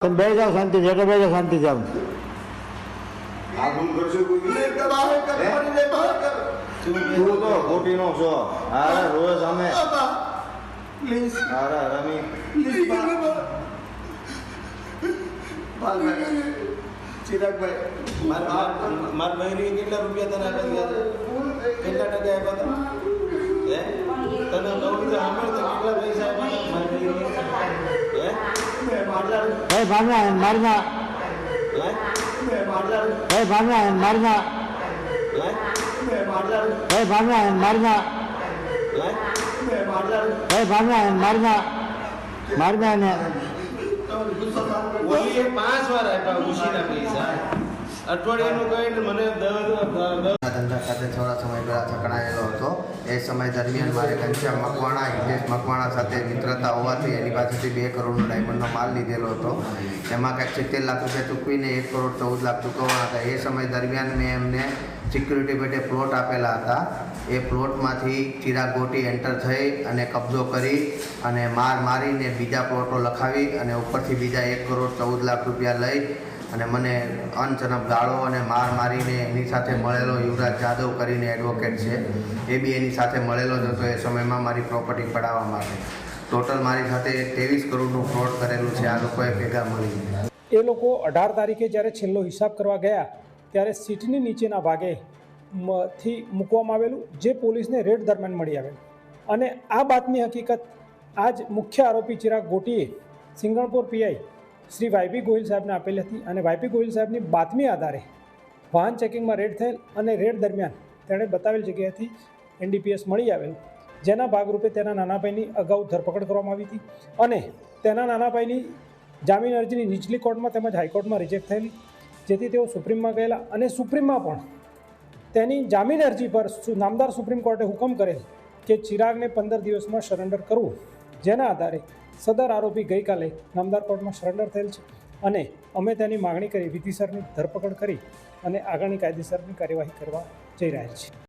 तुम बैठ जाओ शांति से, बैठ जाओ शांति से। आप हम कर से कोई बाहर कर पानी ले बाहर कर तू तो खोटी नो छो अरे रोज हमें प्लीज अरे रमी प्लीज बाल में चिराग भाई માર બહેરી કેટલા રૂપિયા તને આપી ગયા કેટલા ટકા આપ્યા હતા હે તને નવરી તો સાંભળ તો કેટલા પૈસા આપ્યા માર બહેરી હે भाई भागना है, मारना હે भाई, भागना है, मारना હે भाई, भागना है, मारना હે भाई, भागना है, मारना मारना है। ઓલીએ 5 વાર આપ્યા ઉશીના પૈસા અઠવાડિયાનું કહીને મને 10 ધંધા ખાતે થોડા સમય પહેલાં છકડાયેલો હતો. એ સમય દરમિયાન મારે ઘનશ્યામ મકવાણા હિતેશ મકવાણા સાથે મિત્રતા હોવાથી એની પાસેથી 2 કરોડનો ડાયમંડનો માલ લીધેલો હતો. એમાં કંઈક 70 લાખ રૂપિયા ચૂકવીને 1 કરોડ 14 લાખ ચૂકવવાના હતા. એ સમય દરમિયાન મેં એમને સિક્યુરિટી પેટે પ્લોટ આપેલા હતા. એ પ્લોટમાંથી ચિરાગ ગોટી એન્ટર થઈ અને કબજો કરી અને મારીને બીજા પ્લોટો લખાવી અને ઉપરથી બીજા 1 કરોડ 14 લાખ રૂપિયા લઈ અને મને અનચનપ ગાળો અને મારીને એની સાથે મળેલો યુવરાજ જાદવ કરીને એડવોકેટ છે, એ બી એની સાથે મળેલો જ હતો એ સમયમાં મારી પ્રોપર્ટી પડાવવા માટે. ટોટલ મારી સાથે 23 કરોડનું ફ્રોડ કરેલું છે આ લોકોએ ભેગા મળીને. એ લોકો 18 તારીખે જ્યારે છેલ્લો હિસાબ કરવા ગયા ત્યારે સીટની નીચેના ભાગે થી મૂકવામાં આવેલું, જે પોલીસને રેડ દરમિયાન મળી આવેલું. અને આ બાતમી હકીકત આજ મુખ્ય આરોપી ચિરાગ ગોટીએ સિંગણપુર પીઆઈ શ્રી વાયપી ગોહિલ સાહેબને આપેલી હતી અને વાયપી ગોહિલ સાહેબની બાતમી આધારે વાહન ચેકિંગમાં રેડ થયેલ અને રેડ દરમિયાન તેણે બતાવેલ જગ્યાએથી NDPS મળી આવેલ, જેના ભાગરૂપે તેના નાના ભાઈની અગાઉ ધરપકડ કરવામાં આવી હતી અને તેના નાના ભાઈની જામીન અરજીની નીચલી કોર્ટમાં તેમજ હાઈકોર્ટમાં રિજેક્ટ થયેલી, જેથી તેઓ સુપ્રીમમાં ગયેલા અને સુપ્રીમમાં પણ તેની જામીન અરજી પર નામદાર સુપ્રીમ કોર્ટે હુકમ કરેલ કે ચિરાગને 15 દિવસમાં સરેન્ડર કરવું, જેના આધારે સદર આરોપી ગઈકાલે નામદાર કોર્ટમાં સરેન્ડર થયેલ છે અને અમે તેની માગણી કરી વિધિસરની ધરપકડ કરી અને આગળની કાયદેસરની કાર્યવાહી કરવા જઈ રહ્યા છીએ.